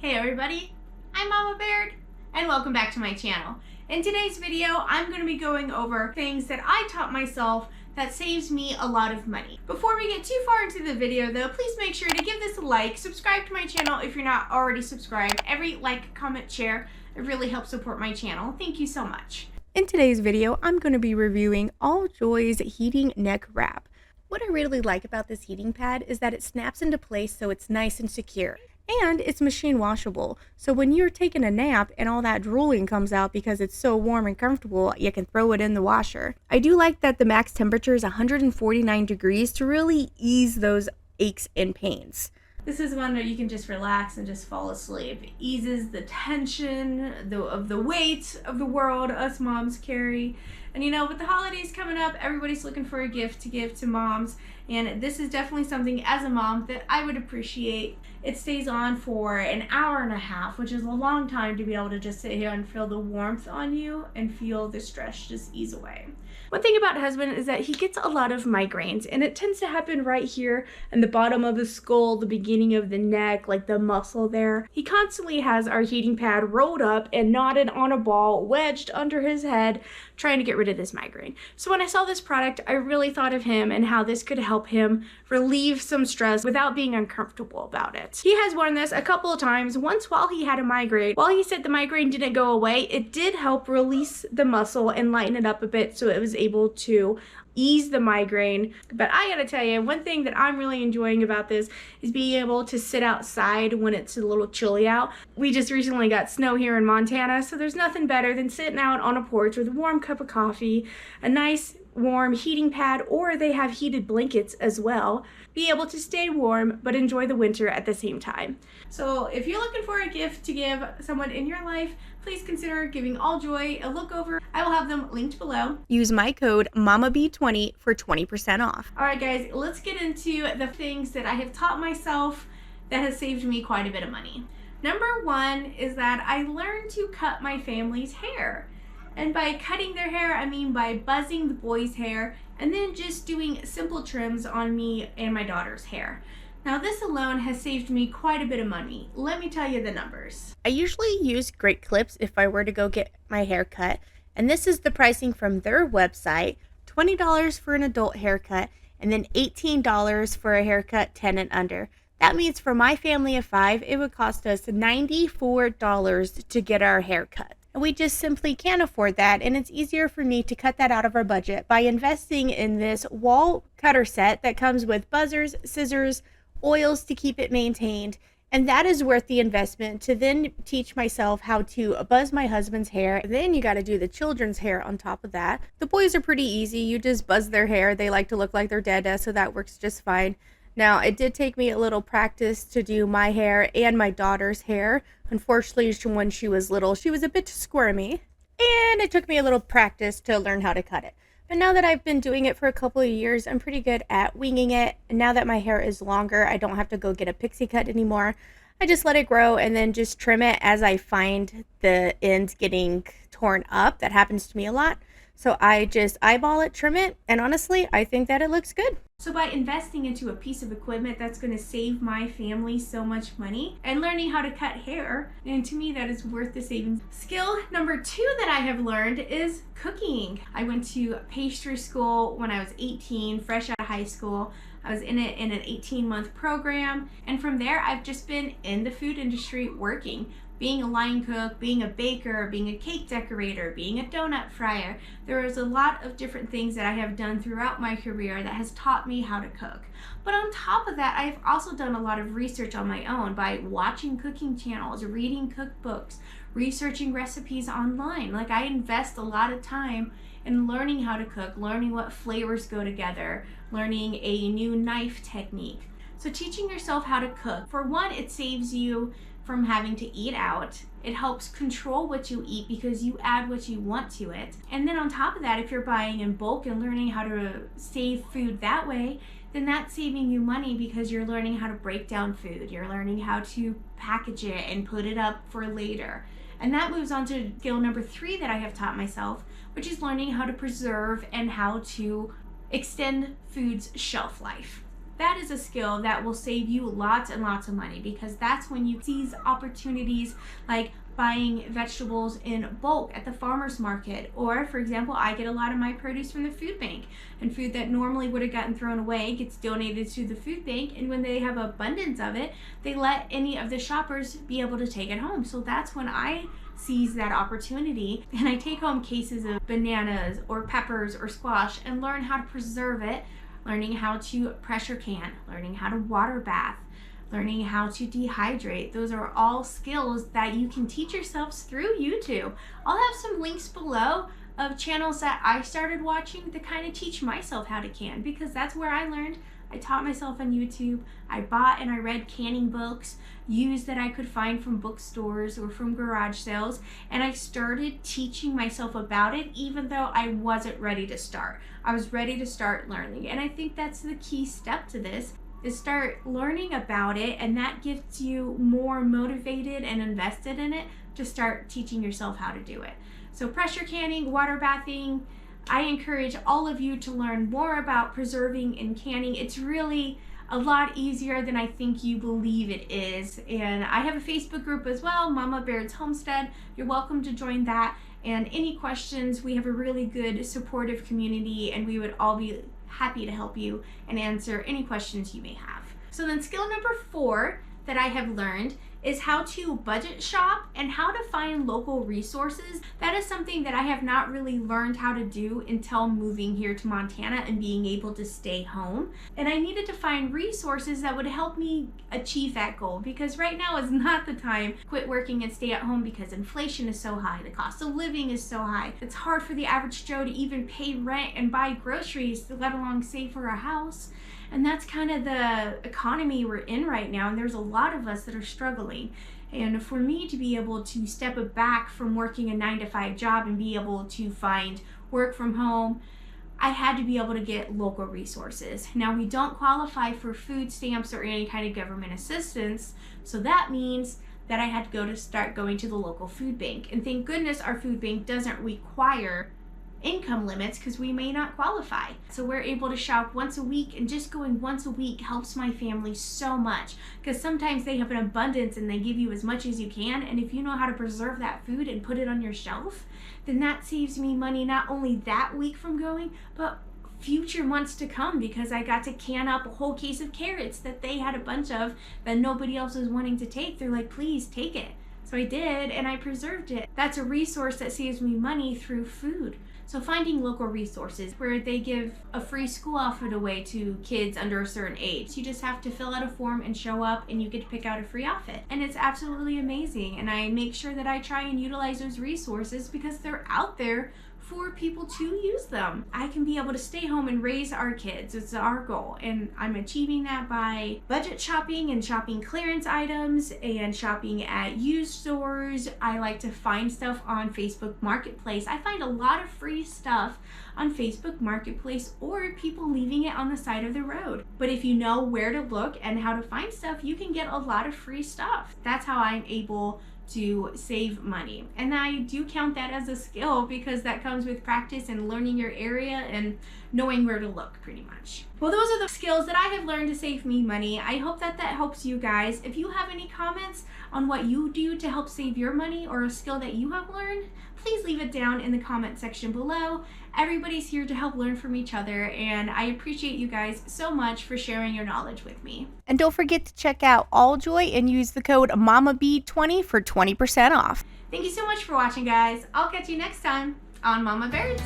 Hey everybody, I'm Mama Baird and welcome back to my channel. In today's video, I'm going to be going over things that I taught myself that saves me a lot of money. Before we get too far into the video though, please make sure to give this a like, subscribe to my channel if you're not already subscribed. Every like, comment, share, it really helps support my channel. Thank you so much. In today's video, I'm going to be reviewing All Joy's heating neck wrap. What I really like about this heating pad is that it snaps into place so it's nice and secure. And it's machine washable, so when you're taking a nap and all that drooling comes out because it's so warm and comfortable, you can throw it in the washer. I do like that the max temperature is 149 degrees to really ease those aches and pains. This is one where you can just relax and just fall asleep. It eases the tension of the weight of the world us moms carry. And you know, with the holidays coming up, everybody's looking for a gift to give to moms. And this is definitely something as a mom that I would appreciate. It stays on for an hour and a half, which is a long time to be able to just sit here and feel the warmth on you and feel the stress just ease away. One thing about husband is that he gets a lot of migraines, and it tends to happen right here in the bottom of the skull, the beginning of the neck, like the muscle there. He constantly has our heating pad rolled up and knotted on a ball, wedged under his head, trying to get rid of this migraine. So when I saw this product, I really thought of him and how this could help him relieve some stress without being uncomfortable about it. He has worn this a couple of times, once while he had a migraine. While he said the migraine didn't go away, it did help release the muscle and lighten it up a bit so it was able to ease the migraine. But I gotta tell you, one thing that I'm really enjoying about this is being able to sit outside when it's a little chilly out. We just recently got snow here in Montana, so there's nothing better than sitting out on a porch with a warm cup of coffee, a nice warm heating pad, or they have heated blankets as well. Be able to stay warm but enjoy the winter at the same time. So if you're looking for a gift to give someone in your life, please consider giving All Joy a look over. I will have them linked below. Use my code mamabairdspantry for 20% off. Alright guys, let's get into the things that I have taught myself that has saved me quite a bit of money. Number one is that I learned to cut my family's hair. And by cutting their hair, I mean by buzzing the boys' hair and then just doing simple trims on me and my daughter's hair. Now this alone has saved me quite a bit of money. Let me tell you the numbers. I usually use Great Clips if I were to go get my hair cut, and this is the pricing from their website: $20 for an adult haircut and then $18 for a haircut 10 and under. That means for my family of 5, it would cost us $94 to get our hair cut. We just simply can't afford that, and it's easier for me to cut that out of our budget by investing in this wall cutter set that comes with buzzers, scissors, oils to keep it maintained, and that is worth the investment to then teach myself how to buzz my husband's hair. Then you got to do the children's hair on top of that. The boys are pretty easy. You just buzz their hair. They like to look like their dada, so that works just fine. Now, it did take me a little practice to do my hair and my daughter's hair. Unfortunately, when she was little, she was a bit squirmy, and it took me a little practice to learn how to cut it. But now that I've been doing it for a couple of years, I'm pretty good at winging it. And now that my hair is longer, I don't have to go get a pixie cut anymore. I just let it grow and then just trim it as I find the ends getting torn up. That happens to me a lot. So I just eyeball it, trim it, and honestly, I think that it looks good. So by investing into a piece of equipment that's going to save my family so much money and learning how to cut hair, and to me that is worth the savings. Skill number 2 that I have learned is cooking. I went to pastry school when I was 18, fresh out of high school. I was in an 18-month program, and from there I've just been in the food industry working. Being a line cook, being a baker, being a cake decorator, being a donut fryer. There is a lot of different things that I have done throughout my career that has taught me how to cook. But on top of that, I've also done a lot of research on my own by watching cooking channels, reading cookbooks, researching recipes online. Like, I invest a lot of time in learning how to cook, learning what flavors go together, learning a new knife technique. So teaching yourself how to cook, for one, it saves you from having to eat out. It helps control what you eat because you add what you want to it. And then on top of that, if you're buying in bulk and learning how to save food that way, then that's saving you money because you're learning how to break down food. You're learning how to package it and put it up for later. And that moves on to skill number 3 that I have taught myself, which is learning how to preserve and how to extend food's shelf life. that is a skill that will save you lots and lots of money, because that's when you seize opportunities like buying vegetables in bulk at the farmer's market. Or for example, I get a lot of my produce from the food bank, and food that normally would have gotten thrown away gets donated to the food bank, and when they have abundance of it, they let any of the shoppers be able to take it home. So that's when I seize that opportunity, and I take home cases of bananas or peppers or squash and learn how to preserve it, learning how to pressure can, learning how to water bath, learning how to dehydrate. Those are all skills that you can teach yourselves through YouTube. I'll have some links below of channels that I started watching to kind of teach myself how to can, because that's where I learned. I taught myself on YouTube. I bought and I read canning books, used that I could find from bookstores or from garage sales, and I started teaching myself about it even though I wasn't ready to start. I was ready to start learning, and I think that's the key step to this, is start learning about it, and that gets you more motivated and invested in it to start teaching yourself how to do it. So pressure canning, water bathing, I encourage all of you to learn more about preserving and canning. It's really a lot easier than I think you believe it is. And I have a Facebook group as well, Mama Baird's Homestead. You're welcome to join that. And any questions, we have a really good supportive community, and we would all be happy to help you and answer any questions you may have. So then skill number 4 that I have learned is how to budget shop and how to find local resources. That is something that I have not really learned how to do until moving here to Montana and being able to stay home. And I needed to find resources that would help me achieve that goal, because right now is not the time to quit working and stay at home, because inflation is so high, the cost of living is so high. It's hard for the average Joe to even pay rent and buy groceries, let alone save for a house. And that's kind of the economy we're in right now, and there's a lot of us that are struggling. And for me to be able to step back from working a 9-to-5 job and be able to find work from home, I had to be able to get local resources. Now, we don't qualify for food stamps or any kind of government assistance, so that means that I had to start going to the local food bank. And thank goodness our food bank doesn't require income limits, because we may not qualify. So we're able to shop once a week, and just going once a week helps my family so much, because sometimes they have an abundance and they give you as much as you can, and if you know how to preserve that food and put it on your shelf, then that saves me money not only that week from going, but future months to come, because I got to can up a whole case of carrots that they had a bunch of that nobody else was wanting to take. They're like, please take it. So I did, and I preserved it. That's a resource that saves me money through food. So finding local resources where they give a free school outfit away to kids under a certain age. You just have to fill out a form and show up, and you get to pick out a free outfit. And it's absolutely amazing. And I make sure that I try and utilize those resources, because they're out there for people to use them. I can be able to stay home and raise our kids. It's our goal, and I'm achieving that by budget shopping and shopping clearance items and shopping at used stores. I like to find stuff on Facebook Marketplace. I find a lot of free stuff on Facebook Marketplace, or people leaving it on the side of the road. But if you know where to look and how to find stuff, you can get a lot of free stuff. That's how I'm able to save money. And I do count that as a skill, because that comes with practice and learning your area and knowing where to look, pretty much. Well, those are the skills that I have learned to save me money. I hope that helps you guys. If you have any comments on what you do to help save your money, or a skill that you have learned, please leave it down in the comment section below. Everybody's here to help learn from each other, and I appreciate you guys so much for sharing your knowledge with me. And don't forget to check out AllJoy and use the code MAMAB20 for 20% off. Thank you so much for watching, guys. I'll catch you next time on Mama Beards.